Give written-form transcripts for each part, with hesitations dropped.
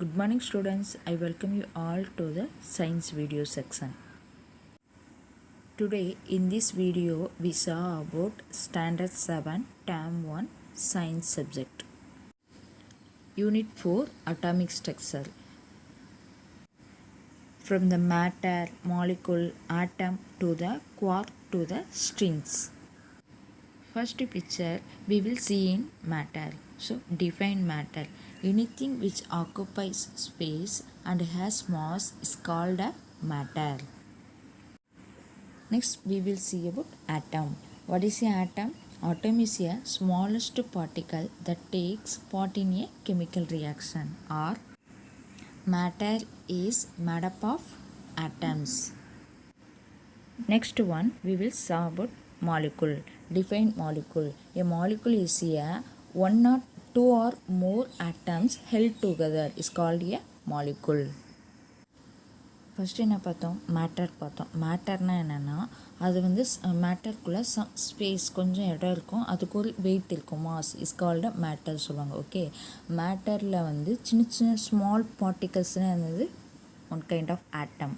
Good morning students, I welcome you all to the science video section. Today in this video we saw about standard 7 term 1 science subject. Unit 4 atomic structure. From the matter, molecule, atom to the quark to the strings. First picture we will see in matter. So define matter. Anything which occupies space and has mass is called a matter. Next we will see about atom. What is an atom? Atom is a smallest particle that takes part in a chemical reaction, or matter is made up of atoms. Next one we will see about molecule. Define molecule. A molecule is a one or two or more atoms held together is called a molecule. First என்ன பார்த்தோம், matter பார்த்தோம். மேட்டர்னால் என்னென்னா அது வந்து மேட்டருக்குள்ளே space கொஞ்சம் இடம் இருக்கும், அதுக்கு ஒரு வெயிட் இருக்கும், மாஸ் இஸ் கால்டு மேட்டர் சொல்லுவாங்க. ஓகே, மேட்டரில் வந்து சின்ன சின்ன ஸ்மால் பார்ட்டிகல்ஸ்னால் என்னது one kind of atom.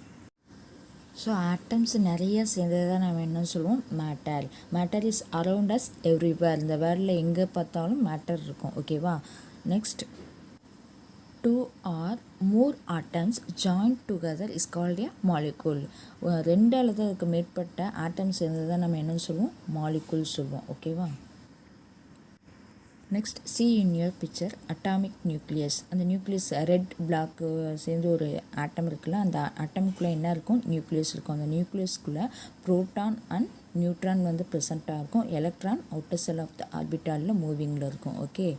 So atoms நிறைய சேர்ந்தது தான் நம்ம என்ன சொல்லுவோம், matter. Matter is around us everywhere. இந்த வேர்ல்டில் எங்கே பார்த்தாலும் மேட்டர் இருக்கும். ஓகேவா. Next, two or more atoms joined together is called a molecule. ரெண்டு அல்லது அதுக்கு மேற்பட்ட ஆட்டம்ஸ் சேர்ந்தது தான் நம்ம என்ன சொல்லுவோம், மாலிகுல் சொல்லுவோம். ஓகேவா. Next, see in your picture atomic nucleus. அந்த நியூக்ளியஸ் ரெட் பிளாக் சேர்ந்து ஒரு ஆட்டம் இருக்குல்ல, அந்த ஆட்டமுக்குள்ளே என்ன இருக்கும், நியூக்ளியஸ் இருக்கும். அந்த நியூக்ளியஸ்குள்ளே புரோட்டான் அண்ட் நியூட்ரான் வந்து ப்ரெசண்ட்டாக இருக்கும். Electron outer shell of the ஆர்பிட்டாலில் மூவிங்கில் இருக்கும். Okay.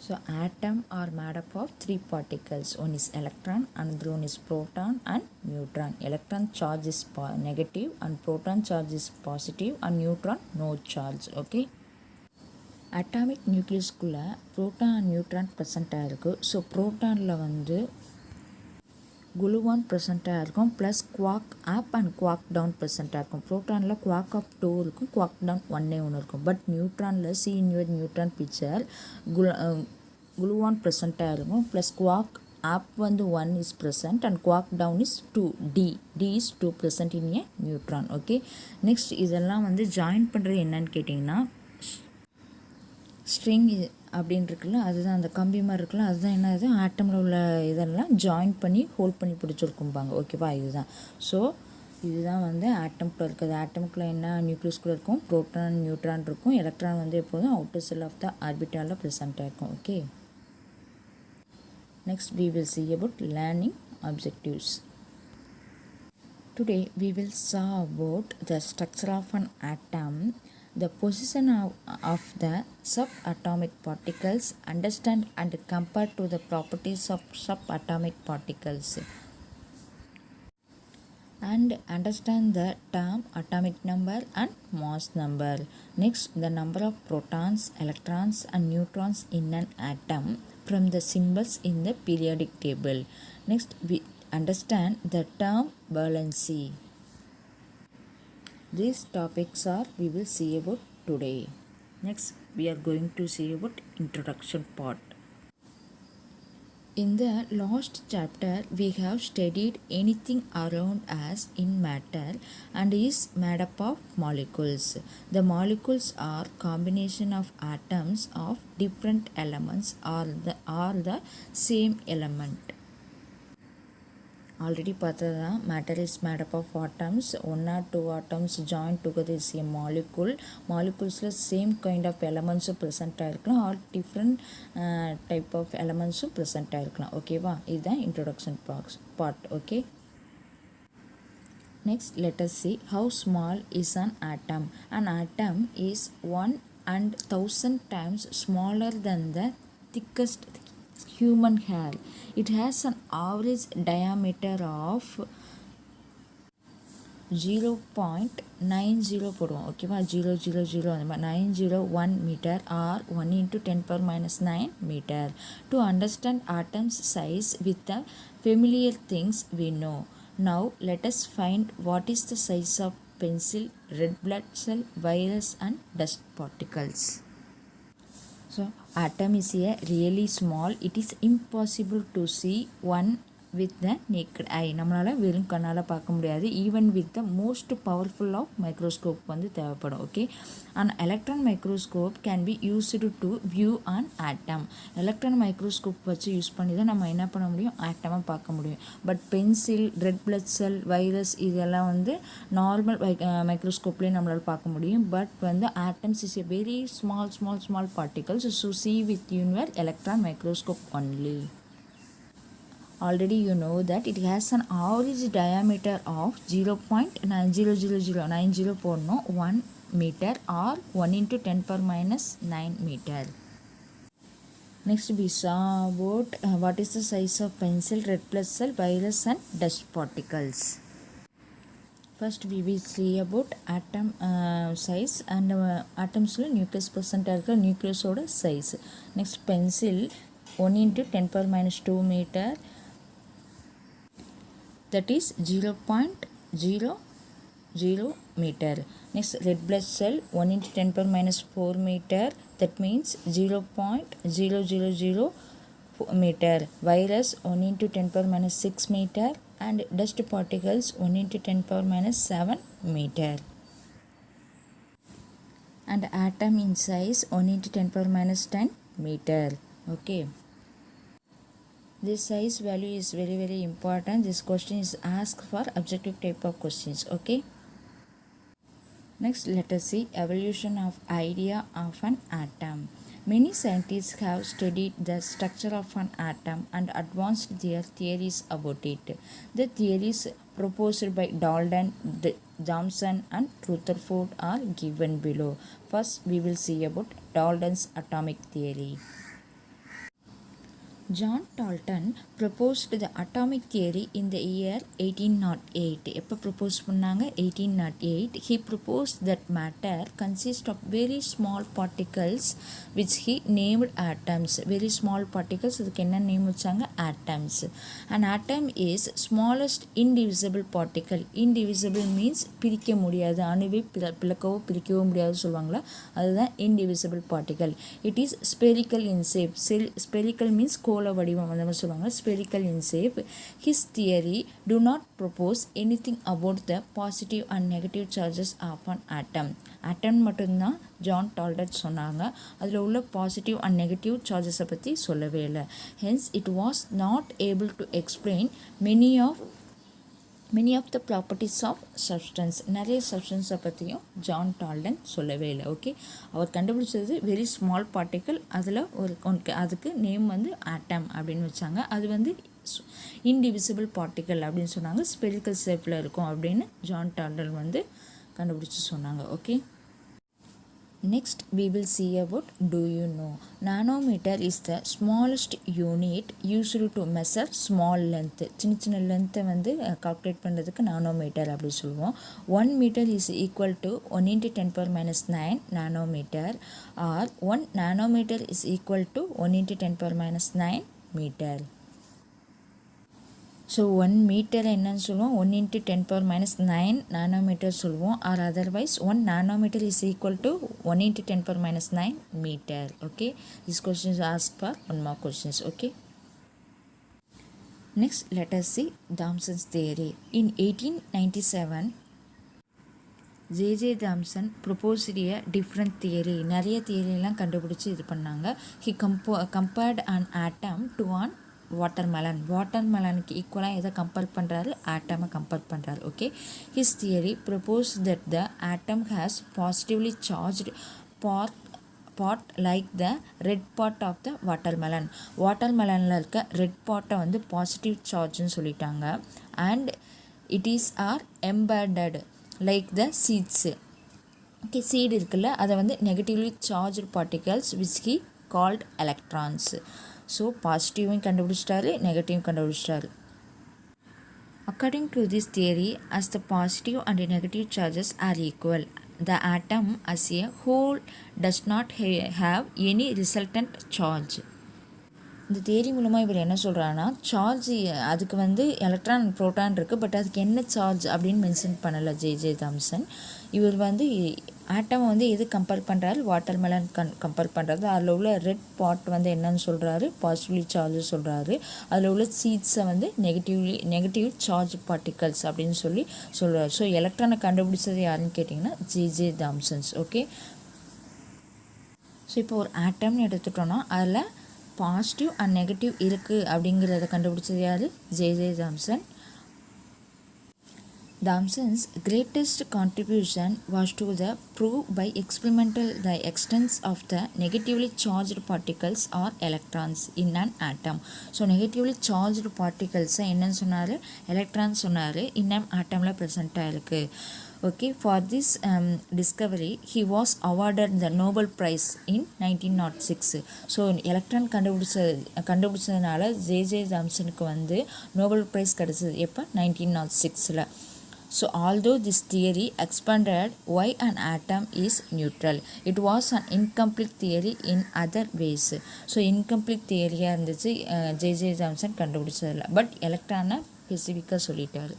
So atom are made up of three particles. One is electron, another one is proton and neutron. Electron charge is negative and proton charge is positive and neutron no charge. Okay. Atomic nucleus குள்ள proton and neutron present ஆயிருக்கு. So protonல வந்து குளுவான் ப்ரெசண்ட்டாக இருக்கும், plus குவாக் up and குவாக் down ப்ரெசண்ட்டாக இருக்கும். ப்ரோட்டானில் quack அப் 2 இருக்கும், quack down 1 இருக்கும். பட் நியூட்ரானில் see in your neutron picture gluon ப்ரெசண்ட்டாக இருக்கும், ப்ளஸ் குவாக் அப் வந்து 1 இஸ் ப்ரெசன்ட் அண்ட் குவாக் down is 2. D is 2 present in a neutron. Okay. Next இதெல்லாம் வந்து ஜாயின் பண்ணுறது என்னன்னு கேட்டிங்கன்னா, ஸ்ட்ரிங் அப்படின்னு இருக்குல்ல, அதுதான் அந்த கம்பி மாதிரி இருக்குல்ல, அதுதான் என்னது, ஆட்டமில் உள்ள இதெல்லாம் ஜாயின் பண்ணி ஹோல்ட் பண்ணி பிடிச்சிருக்கும்பாங்க. ஓகேவா. இதுதான். ஸோ இதுதான் வந்து ஆட்டம்குள்ளே இருக்குது. ஆட்டமுக்குள்ளே என்ன நியூக்ளியஸ்குள்ளே இருக்கும், புரோட்டான் நியூட்ரான் இருக்கும். எலக்ட்ரான் வந்து எப்போதும் அவுட்டர் செல் ஆஃப் த ஆர்பிட்டாலில் ப்ரெசென்ட்டாக இருக்கும். Okay. Next we will see about learning objectives. Today we will saw about the structure of an atom, the position of the subatomic particles, understand and compare to the properties of subatomic particles, and understand the term atomic number and mass number. Next, the number of protons, electrons and neutrons in an atom from the symbols in the periodic table. Next, we understand the term valency. These topics are we will see about today. Next we are going to see about introduction part. In the last chapter we have studied anything around us in matter and is made up of molecules. The molecules are combination of atoms of different elements or the same element. Already பார்த்தது தான், matter is made up of atoms. 1 or 2 atoms join together is a molecule. மாலிகுல்ஸில் same kind of எலமெண்ட்ஸும் present ஆகிருக்கலாம், or different type of எலமெண்ட்ஸும் present ஆகிருக்கலாம். ஓகேவா. இதுதான் introduction part. Okay. Next let us see how small is an atom. An atom is 1 and 1000 times smaller than the thickest human hair. It has an average diameter of 0.90 போடுவோம். ஓகேவா. 000 அந்த மாதிரி 901 metre or 1 × 10⁻⁹ metre. To understand atom's size with the familiar things we know. Now let us find what is the size of pencil, red blood cell, virus and dust particles. So atom is a really small. It is impossible to see one with the naked eye. நம்மளால் வெறும் கண்ணால் பார்க்க முடியாது. Even with the most powerful of microscope வந்து தேவைப்படும். Okay, and electron microscope can be used to view an atom. Electron microscope வச்சு use பண்ணி தான் நம்ம என்ன பண்ண முடியும், ஆட்டமாக பார்க்க முடியும். But pencil, red blood cell, virus இதெல்லாம் வந்து நார்மல் மைக்ரோஸ்கோப்லேயே நம்மளால் பார்க்க முடியும். பட் வந்து atoms is a very small particles, so see with your electron microscope only. Already you know that it has an average diameter of 0.90090 போடணும் 1 meter or 1 into 10 power minus 9 meter. Next we saw about what is the size of pencil, red blood cell, virus and dust particles. First we will see about atom size and atoms nucleus percent இருக்கிற nucleus-ஓட size. Next pencil 1 into 10 power minus 2 meter, that is 0.00 meter. Next red blood cell 1 into 10 power minus 4 meter, that means 0.000 meter. Virus 1 into 10 power minus 6 meter, and dust particles 1 into 10 power minus 7 meter. And atom in size 1 into 10 power minus 10 meter. Okay, this size value is very important. This question is asked for objective type of questions. Okay, next let us see evolution of idea of an atom. Many scientists have studied the structure of an atom and advanced their theories about it. The theories proposed by Dalton, Thomson and Rutherford are given below. First we will see about Dalton's atomic theory. John Dalton proposed the atomic theory in the year 1808. எப்போ propose பண்ணாங்க? 1808. He proposed that matter consists of very small particles which he named atoms. Very small particles, அதுக்கு என்ன name வச்சாங்க? atoms. An atom is smallest indivisible particle. Indivisible means பிரிக்க முடியாது, அணுவை பிளக்கவோ பிரிக்கவோ முடியாது சொல்லுவாங்களா, அதுதான் indivisible particle. It is spherical in shape. Spherical means கோள வடிவம் அந்த மாதிரி சொல்லுவாங்க, spherical in shape. His theory do not propose anything about the positive and negative charges of an atom. atom மட்டும்தான் ஜான் டால்டன் சொன்னாங்க, அதில் உள்ள பாசிட்டிவ் அண்ட் நெகட்டிவ் சார்ஜஸை பற்றி சொல்லவே இல்லை. Hence it was not able to explain many of the properties of substance. நிறைய சப்ஸ்டன்ஸை பற்றியும் John Dalton சொல்லவே இல்லை. ஓகே, அவர் கண்டுபிடிச்சது வெரி ஸ்மால் பார்ட்டிக்கல், அதில் அதுக்கு நேம் வந்து ஆட்டம் அப்படின்னு வச்சாங்க. அது வந்து இன்டிவிசிபிள் பார்ட்டிக்கல் அப்படின்னு சொன்னாங்க, ஸ்பெரிக்கல் ஷேப்பில் இருக்கும் அப்படின்னு ஜான் டால்டன் வந்து கண்டுபிடிச்சி சொன்னாங்க. Okay, next we will see about do you know. Nanometer is the smallest unit used to measure small length. சின்ன லென்த்தை வந்து கால்குலேட் பண்ணுறதுக்கு நானோமீட்டர் அப்படி சொல்லுவோம். 1 meter is equal to 1 into 10 power minus 9 nanometer, or 1 nanometer is equal to 1 into 10 power minus 9 meter. So 1 metre என்னன்னு சொல்லுவோம், 1 into 10 power minus 9 nanometre சொல்லுவோம், or otherwise 1 nanometre is equal to 1 into 10 power minus 9 metre. Okay, this question is asked for 1 more questions. ஓகே, next let us see Thomson's theory. In 1897 J.J. Thomson proposed a different theory. நிறைய தியரியெல்லாம் கண்டுபிடிச்சி இது பண்ணாங்க. He compared an atom to an வாட்டர்மெலனுக்கு ஈக்குவலாக எதை compare பண்ணுறாரு, ஆட்டமை compare பண்ணுறாரு. Okay, his theory propose that the atom has positively charged part like the red part of the watermelon. வாட்டர்மெலனில் இருக்க ரெட் பார்ட்டை வந்து பாசிட்டிவ் சார்ஜ்னு சொல்லிட்டாங்க. And it is or embedded like the seeds. Okay, seed இருக்குல்ல, அதை வந்து negatively charged particles which he called electrons. So பாசிட்டிவும் கண்டுபிடிச்சிட்டாரு, நெகட்டிவும் கண்டுபிடிச்சிட்டாரு. According to this theory, as the positive and negative charges are equal, the atom as a whole does not have any resultant charge. இந்த theory மூலமாக இவர் என்ன சொல்கிறாருன்னா, charge அதுக்கு வந்து எலக்ட்ரான் ப்ரோட்டான் இருக்குது, பட் அதுக்கு என்ன சார்ஜ் அப்படின்னு மென்ஷன் பண்ணலை J.J. தாம்சன். இவர் வந்து ஆட்டம் வந்து எது கம்பேர் பண்ணுறாரு, வாட்டர்மெலன் கம்பேர் பண்ணுறது. அதில் உள்ள ரெட் பார்ட் வந்து என்னன்னு சொல்கிறாரு, பாசிட்டிவ்லி சார்ஜ் சொல்கிறாரு. அதில் உள்ள சீட்ஸை வந்து நெகட்டிவ் சார்ஜ் பார்ட்டிகல்ஸ் அப்படின்னு சொல்கிறார். ஸோ எலக்ட்ரானை கண்டுபிடிச்சது யாருன்னு கேட்டிங்கன்னா ஜே தாம்சன்ஸ். ஓகே, ஸோ இப்போ ஒரு ஆட்டம்னு எடுத்துட்டோன்னா அதில் பாசிட்டிவ் அண்ட் நெகட்டிவ் இருக்குது அப்படிங்கிறத கண்டுபிடிச்சது யார், J Thomson. Thomson's greatest contribution was to the prove by experimental the extents of the negatively charged particles or electrons in an atom. So negatively charged particles என்னன்னு சொன்னார், electrons சொன்னார், in an atomல present ஆயிருக்கு. Okay, for this discovery he was awarded the Nobel Prize in 1906. So electron கண்டுபிடிச்சதுனால J தாம்சனுக்கு வந்து Nobel price கிடச்சிது. எப்போ, 1906. So although this theory expanded why an atom is neutral, it was an incomplete theory in other ways. So incomplete theory-யாக இருந்துச்சு J Thomson கண்டுபிடிச்சதில்ல, but எலக்ட்ரானை ஸ்பெசிஃபிக்காக சொல்லிட்டார்.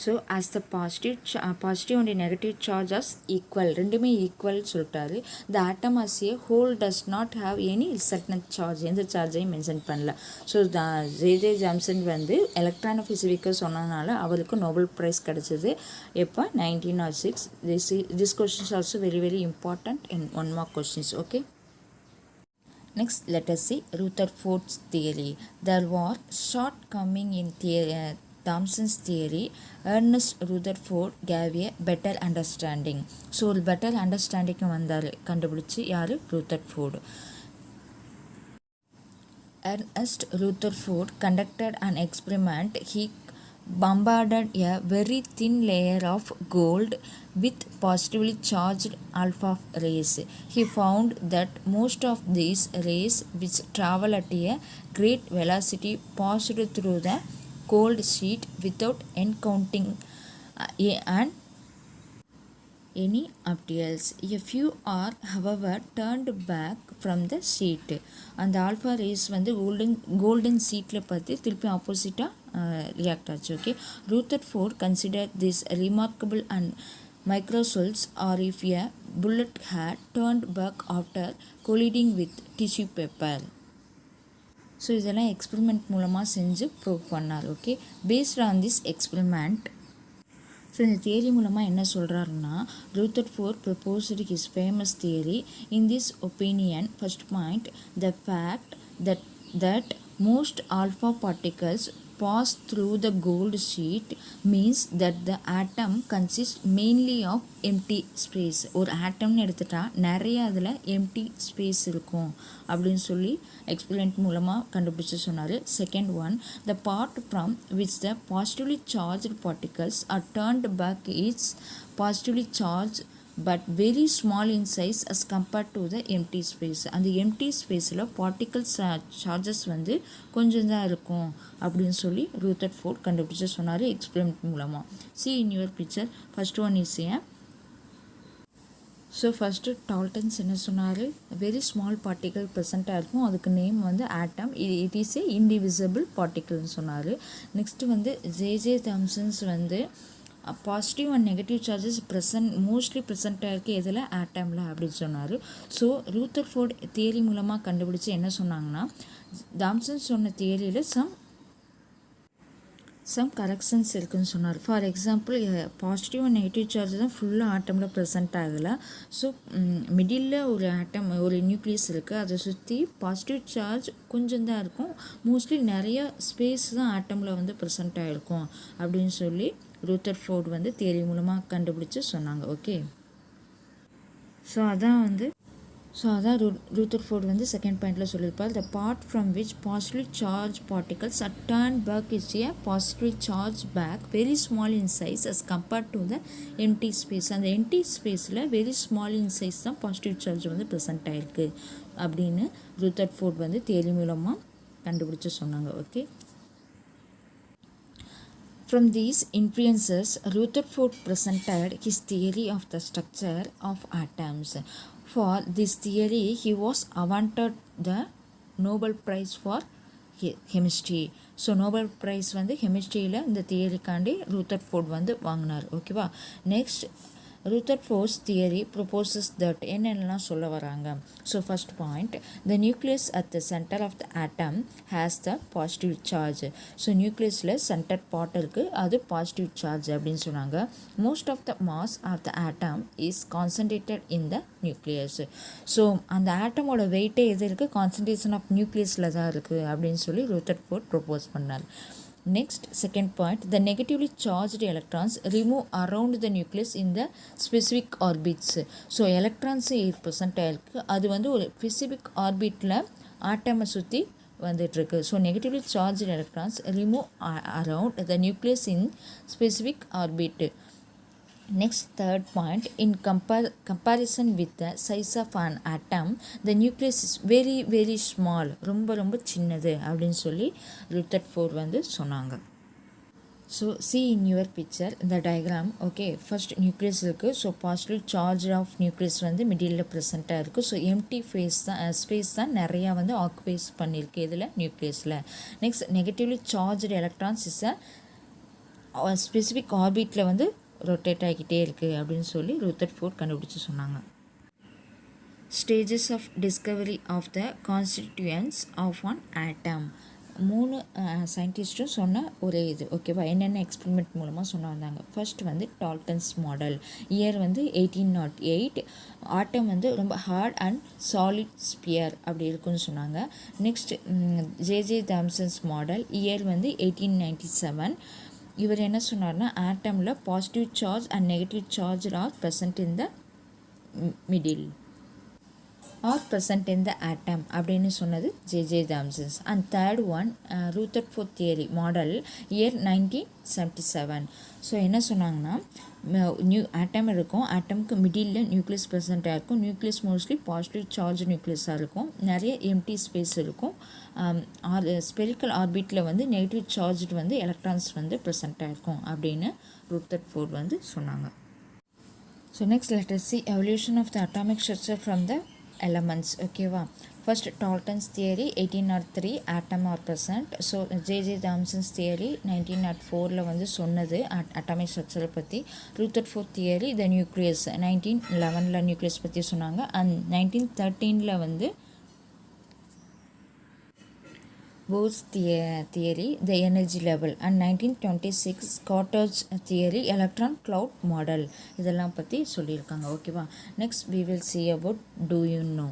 So as the positive and negative charges equal, ரெண்டுமே equal சொல்லிட்டாரு. The atom as a whole does not have any resultant charge, எந்த சார்ஜையும் mention பண்ணல. So J Thomson வந்து எலக்ட்ரானை ஸ்பெசிஃபிக்காக சொன்னதுனால அவருக்கு நோபல் ப்ரைஸ் கிடச்சிது. எப்போ, 1906. This questions also very important in one mark questions. Okay, next let us see Rutherford's theory. There were shortcoming in Thomson's theory. Ernest Rutherford gave a better understanding. So ஒரு better understanding வந்தார், கண்டுபிடிச்சி யார், Rutherford. Ernest Rutherford conducted an experiment. He bombarded a very thin layer of gold with positively charged alpha rays. He found that most of these rays, which travel at a great velocity, passed through the gold sheet without encountering any obstacles. A few are however turned back from the sheet. அந்த alpha race வந்து golden ஷீட்டில் பார்த்து திருப்பி ஆப்போசிட்டாக react ஆச்சு. Okay, Rutherford considered this remarkable and microsols, or if a bullet had turned back after colliding with tissue paper. So இதெல்லாம் experiment மூலமாக செஞ்சு ப்ரூவ் பண்ணார். Okay, based on this experiment, so இந்த தியரி மூலமாக என்ன சொல்கிறாருன்னா, Rutherford proposed his famous theory. In this opinion, first point, the fact that most alpha particles pass through the gold sheet means that the atom consists mainly of empty space. ஒரு ஆட்டம்னு எடுத்துட்டா நிறைய அதில் empty space இருக்கும் அப்படின்னு சொல்லி experiment மூலமாக கண்டுபிடிச்சு சொன்னார். Second one, the part from which the positively charged particles are turned back is positively charged but very small in size as compared to the empty space. அந்த எம்டி ஸ்பேஸில் particles charges வந்து கொஞ்சம் தான் இருக்கும் அப்படின்னு சொல்லி Rutherford கண்டுபிடிச்சு சொன்னார் எக்ஸ்பெரிமெண்ட் மூலமாக. See in your picture, first one is a, so first Dalton's என்ன சொன்னார், வெரி ஸ்மால் பார்ட்டிக்கல் ப்ரெசண்ட்டாக இருக்கும், அதுக்கு நேம் வந்து atom, it is a indivisible பார்ட்டிக்கல்னு சொன்னார். நெக்ஸ்ட்டு வந்து ஜே தாம்சன்ஸ் வந்து positive and negative charges mostly ப்ரெசண்ட்டாக இருக்குது எதில், ஆட்டமில் அப்படின்னு சொன்னார். ஸோ Rutherford தியரி மூலமாக கண்டுபிடிச்சி என்ன சொன்னாங்கன்னா, தாம்சன் சொன்ன தியரியில் சம் கரெக்ஷன்ஸ் இருக்குதுன்னு சொன்னார். For example, positive and negative charge தான் ஃபுல்லாக ஆட்டமில் ப்ரெசென்ட் ஆகலை. ஸோ மிடில் ஒரு ஆட்டம், ஒரு நியூக்ளியஸ் இருக்குது, அதை சுற்றி பாசிட்டிவ் சார்ஜ் கொஞ்சம் தான் இருக்கும், மோஸ்ட்லி நிறைய ஸ்பேஸ் தான் ஆட்டமில் வந்து ப்ரெசென்ட் ஆகிருக்கும் அப்படின்னு சொல்லி Rutherford வந்து தியரி மூலமாக கண்டுபிடிச்சி சொன்னாங்க. ஓகே, ஸோ அதான் Rutherford வந்து செகண்ட் பாயிண்டில் சொல்லியிருப்பார். The part from which positively charged particles are turned back is a positively charged back, very small in size as compared to the empty space. அந்த empty ஸ்பேஸில் very small இன் size தான் positive charge வந்து present ஆகிருக்கு அப்படின்னு Rutherford வந்து theory மூலமாக கண்டுபிடிச்சி சொன்னாங்க. Okay, from these inferences, Rutherford presented his theory of the structure of atoms. For this theory, he was awarded the Nobel Prize for chemistry. So Nobel prize வந்து கெமிஸ்ட்ரியில் இந்த தியரிக்காண்டி Rutherford வந்து வாங்கினார். ஓகேவா, next Rutherford's theory proposes that என்னென்னலாம் சொல்ல வராங்க. So first point, the nucleus at the center of the atom has the positive charge. So nucleusல center part இருக்கு, அது positive charge அப்படின்னு சொன்னாங்க. Most of the mass of the atom is concentrated in the nucleus. So அந்த ஆட்டமோட வெயிட்டே எது இருக்கு, concentration of நியூக்ளியஸில் தான் இருக்குது அப்படின்னு சொல்லி ரூதர்ஃபோர்ட் ப்ரொப்போஸ் பண்ணார். Next, second point, the negatively charged electrons remove around the nucleus in the specific orbits. So electrons 8% ஆயிருக்கு, அது வந்து ஒரு specific orbitல ஆட்டமை சுற்றி வந்துட்டுருக்கு. So negatively charge electrons remove around the nucleus in specific orbit. Next, third point, in comparison with the size of an atom, the nucleus is very very small, ரொம்ப ரொம்ப சின்னது அப்படின்னு சொல்லி ரூதர்ஃபோர்ட் வந்து சொன்னாங்க. So see in your picture the diagram. Okay, first nucleus இருக்குது. So positive charge of nucleus வந்து middle ப்ரெசண்ட்டாக இருக்குது. ஸோ எம்டி ஸ்பேஸ் தான் நிறையா வந்து ஆக்குபைஸ் பண்ணியிருக்கு இதில் நியூக்ளியஸில். Next, negatively charged electrons is a specific ஆர்பிட்டில் வந்து ரொட்டேட் ஆகிக்கிட்டே இருக்குது அப்படின்னு சொல்லி ரூதர்ஃபோர்ட் கண்டுபிடிச்சி சொன்னாங்க. Stages of discovery of the constituents of one atom. 3 சயின்டிஸ்ட்டும் சொன்ன ஒரே இது. ஓகேவா, என்னென்ன எக்ஸ்பெரிமெண்ட் மூலமாக சொன்ன வந்தாங்க. ஃபர்ஸ்ட் வந்து டால்டன்ஸ் மாடல், இயர் வந்து 1808. ஆட்டம் வந்து ரொம்ப ஹார்ட் அண்ட் சாலிட் ஸ்பியர் அப்படி இருக்குன்னு சொன்னாங்க. Next J Thomson's model, year வந்து 1897. இவர் என்ன சொன்னார்னா, ஆட்டமில் positive charge and negative charge are present in the middle are present in the atom அப்படின்னு சொன்னது J Thomson's. And third one Rutherford theory model, year 1977. ஸோ என்ன சொன்னாங்கன்னா, ஆட்டம் இருக்கும், ஆட்டமுக்கு மிடில் நியூக்ளியஸ் ப்ரெசண்ட்டாக இருக்கும். நியூக்ளியஸ் மோஸ்ட்லி பாசிட்டிவ் சார்ஜ் நியூக்ளியஸாக இருக்கும், நிறைய எம்டி ஸ்பேஸ் இருக்கும். ஸ்பெரிக்கல் ஆர்பிட்டில் வந்து நெகட்டிவ் சார்ஜ் வந்து எலக்ட்ரான்ஸ் வந்து ப்ரெசண்ட்டாக இருக்கும் அப்படின்னு ரூதர்ஃபோர்ட் வந்து சொன்னாங்க. So next let us see evolution of the atomic structure from the elements. ஓகேவா, first Dalton's theory 1803 atom are present. So J Thomson's theory 1904 வந்து சொன்னது அட்டாமிக் ஸ்ட்ரக்சரை பற்றி. Rutherford theory the nucleus 1911 nucleus பற்றி சொன்னாங்க. அண்ட் 1913 வந்து Bohr's theory, the energy level, and 1926 Carter's theory, electron cloud model. இதெல்லாம் பற்றி சொல்லியிருக்காங்க. ஓகேவா, next we will see about do you know.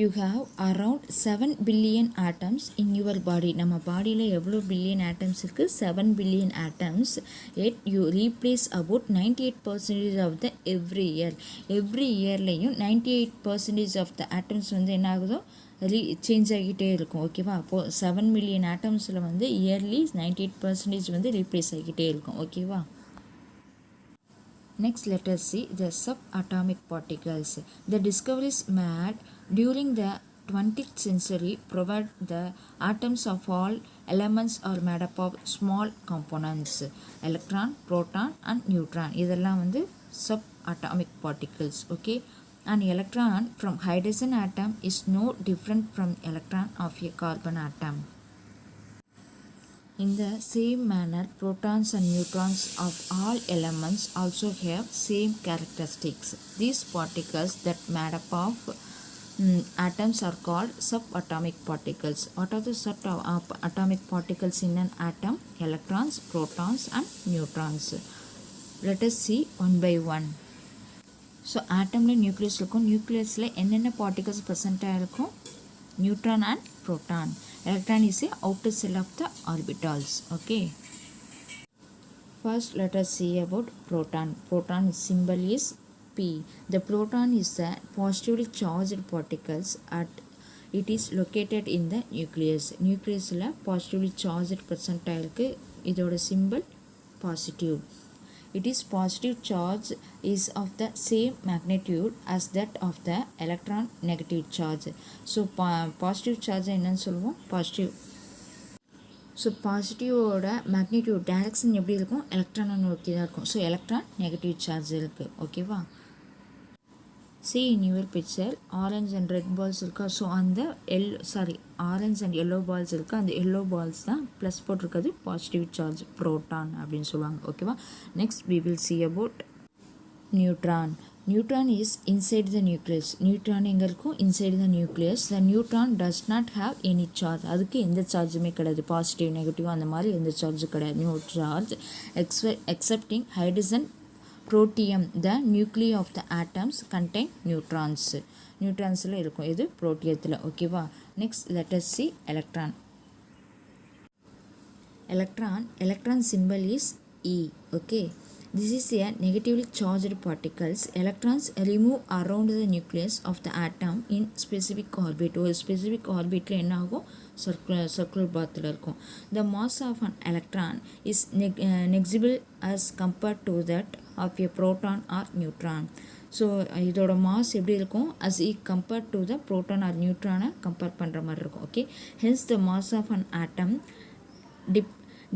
You have around 7 billion atoms in your body. நம்ம பாடியில் எவ்வளோ பில்லியன் ஆட்டம்ஸ் இருக்குது, 7 billion atoms. Yet you replace about 98% of the every year. Every இயர்லேயும் 98% of the atoms வந்து என்ன ஆகுதோ change ஆகிட்டே இருக்கும். ஓகேவா, அப்போது 7 மில்லியன் ஆட்டம்ஸில் வந்து இயர்லி 98% வந்து ரீப்ளேஸ் ஆகிக்கிட்டே இருக்கும். ஓகேவா, next let us see the subatomic particles. The discoveries made during the 20th century provide the atoms of all elements are made up of small components, electron, proton and neutron. இதெல்லாம் வந்து subatomic particles. Okay, an electron from hydrogen atom is no different from electron of a carbon atom. In the same manner, protons and neutrons of all elements also have same characteristics. These particles that made up of atoms are called subatomic particles. What are the subatomic particles in an atom? Electrons, protons and neutrons. Let us see one by one. So ஆட்டமில் nucleus இருக்கும், நியூக்ளியஸில் என்னென்ன particles ப்ரெசண்ட்டாக இருக்கும், neutron and proton. Electron is a outer shell of the orbitals. Okay, first let us see about proton. Proton symbol is P. The proton is the positively charged particles at it is located in the nucleus. நியூக்ளியஸில் positively charge ப்ரெசண்ட்டாக இருக்குது, இதோட simple positive. It is positive charge is of the same magnitude as that of the electron negative charge. So positive charge என்னன்னு சொல்லுவோம், positive. So பாசிட்டிவோட magnitude direction எப்படி இருக்கும், எலக்ட்ரானை நோக்கி தான் இருக்கும். ஸோ எலக்ட்ரான் நெகட்டிவ் சார்ஜ் இருக்குது. ஓகேவா, see in your picture orange and red balls இருக்கா. ஸோ அந்த ஆரஞ்ச் அண்ட் எல்லோ பால்ஸ் இருக்குது, அந்த எல்லோ பால்ஸ் தான் ப்ளஸ் போட்டிருக்கிறது பாசிட்டிவ் சார்ஜ் ப்ரோட்டான் அப்படின்னு சொல்லுவாங்க. ஓகேவா, next we will see about neutron. Neutron is inside the nucleus. Neutron எங்க இருக்கும் inside the nucleus. The neutron does not have any charge. அதுக்கு எந்த சார்ஜுமே கிடையாது. பாசிட்டிவ் நெகட்டிவ் அந்த மாதிரி எந்த சார்ஜ் கிடையாது. No charge excepting hydrogen protium. The nuclei of the atoms contain neutrons. நியூட்ரான்ஸில் இருக்கும் இது புரோட்டியத்தில். ஓகேவா. Next let us see electron. Electron symbol is E. Okay. This is a negatively charged particles. Electrons remove around the nucleus of the atom in specific orbit. ஒரு specific orbitல என்ன ஆகும், circular pathல இருக்கும். The mass of an electron is negligible as compared to that of a proton or neutron. So இதோட mass எப்படி இருக்கும், as compared to the proton or neutron compare பண்ணுற மாதிரி இருக்கும். Okay. Hence the mass of an atom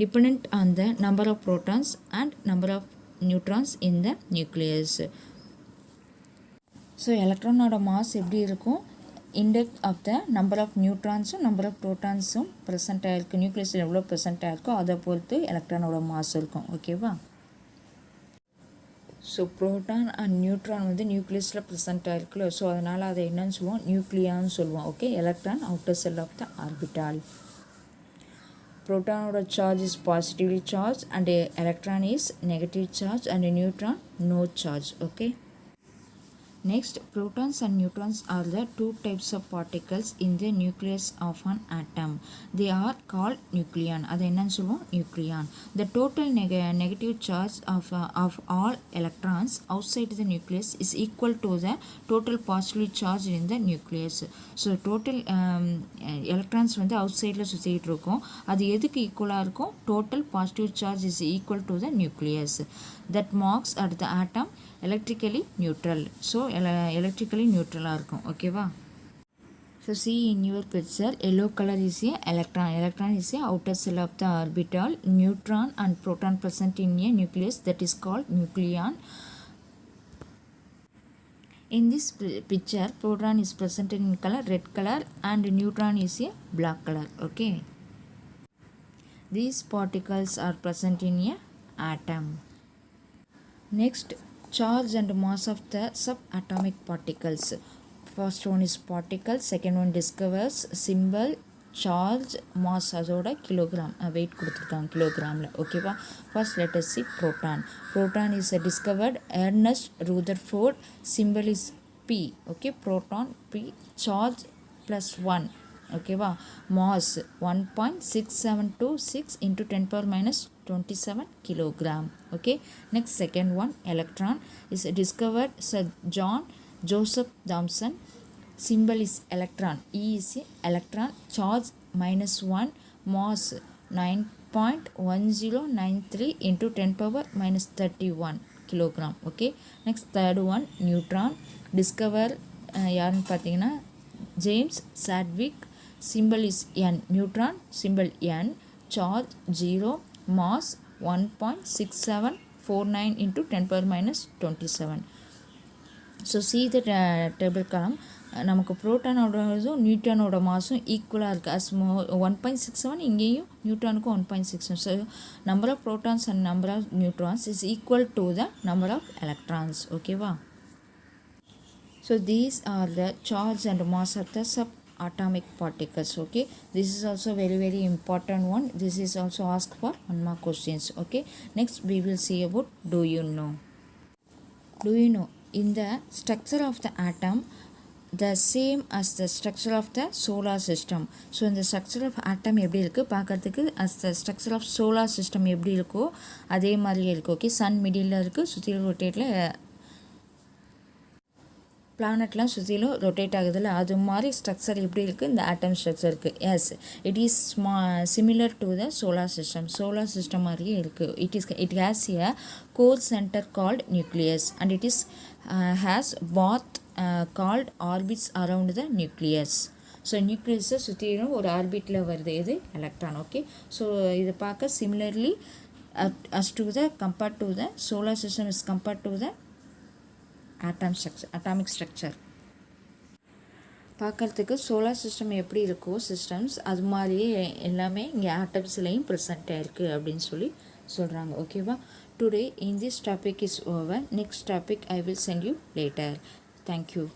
dependent on the number of protons and number of neutrons in the nucleus. So எலக்ட்ரானோட mass எப்படி இருக்கும், index of the number of நியூட்ரான்ஸும் number of ப்ரோட்டான்ஸும் present ஆகிருக்கு, நியூக்ளியஸில் எவ்வளோ ப்ரெசென்ட் ஆகிருக்கோ அதை பொறுத்து எலக்ட்ரானோட மாஸ் இருக்கும். ஓகேவா. ஸோ ப்ரோட்டான் அண்ட் நியூட்ரான் வந்து நியூக்ளியஸில் ப்ரெசென்ட் ஆகிருக்குல்ல, ஸோ அதனால் அதை என்னன்னு சொல்லுவோம், நியூக்ளியான்னு சொல்லுவோம். Okay. Electron outer shell of the orbital. Proton charge is positively charged and electron is negative charge and neutron no charge. Okay. Next, protons and neutrons are the two types of particles in the nucleus of an atom. They are called nucleon. அது என்னன்னு சொல்லுவோம், nucleon. The total negative charge of all electrons outside the nucleus is equal to the total positively charged in the nucleus. So total electrons வந்து outsideல சுற்றிட்டு இருக்கும், அது எதுக்கு ஈக்குவலாக இருக்கும், total positive charge is equal to the nucleus. That marks at the atom electrically neutral. So electrically neutral இருக்கும். ஓகேவா. So see in your picture, yellow color is a electron. Electron is a outer cell of the orbital. Neutron and proton present in a nucleus, that is called nucleon. In this picture, proton is presented in color red color and neutron is a black color. Okay. These particles are present in a atom. Next, charge and mass of the subatomic particles. First one is particle, second one discovers symbol, charge, mass அதோட kilogram wait கொடுத்துருக்காங்க கிலோகிராமில். ஓகேவா. First let us see proton. Proton is discovered Ernest Rutherford. Symbol is P. Okay. Proton P. Charge +1. ஓகேவா. Mass 1.6726 into 10 power minus 27 kilogram. Okay. Next, second one, electron is discovered Sir John Joseph Thomson. Symbol is electron. E is electron. Charge -1. Mass 9.1093 into 10 power minus 31 kilogram. Okay. Next, third one, neutron. Discover யாருன்னு பார்த்தீங்கன்னா James Chadwick. Symbol is N. Neutron. Symbol N. Charge 0. Mass 1.6749 into 10 power minus 27. So see the table column. நமக்கு புரோட்டானோடதும் நியூட்ரானோட மாஸும் ஈக்குவலாக இருக்குது. As 1.67 இங்கேயும் நியூட்ரானுக்கும் 1.67. So number of protons and number of neutrons is equal to the number of electrons. ஓகேவா. So these are the charge and mass of the subatomic particles. Okay. This is also very important one. This is also asked for 1 mark questions. Okay. Next we will see about do you know. Do you know, in the structure of the atom the same as the structure of the solar system. So in the structure of atom எப்படி இருக்குது பார்க்கறதுக்கு as the structure of solar system எப்படி இருக்கோ அதே மாதிரியே இருக்குது. Okay. Sun middle இருக்குது, சுற்றிலும் ரொட்டேட்டில் பிளானட்லாம் சுற்றிலும் ரொட்டேட் ஆகுதுல்ல, அது மாதிரி ஸ்ட்ரக்சர் எப்படி இருக்குது இந்த ஆட்டம் ஸ்ட்ரக்சருக்கு. Yes, it is similar to the solar system. Solar system மாதிரியே இருக்குது. It has a core centre called nucleus and it is has path called orbits around the nucleus. So நியூக்ளியஸை சுற்றிலும் ஒரு ஆர்பிட்டில் வருது இது எலக்ட்ரான். ஓகே. ஸோ இதை பார்க்க similarly as to the compared to the solar system is compared to the atomic structure. பார்க்குறதுக்கு solar system எப்படி இருக்கோ சிஸ்டம்ஸ் அது மாதிரியே எல்லாமே இங்கே ஆட்டம்ஸ்லேயும் ப்ரெசென்ட் ஆகிருக்கு அப்படின்னு சொல்லி சொல்கிறாங்க. ஓகேவா. today in this topic is over. Next topic I will send you later. Thank you.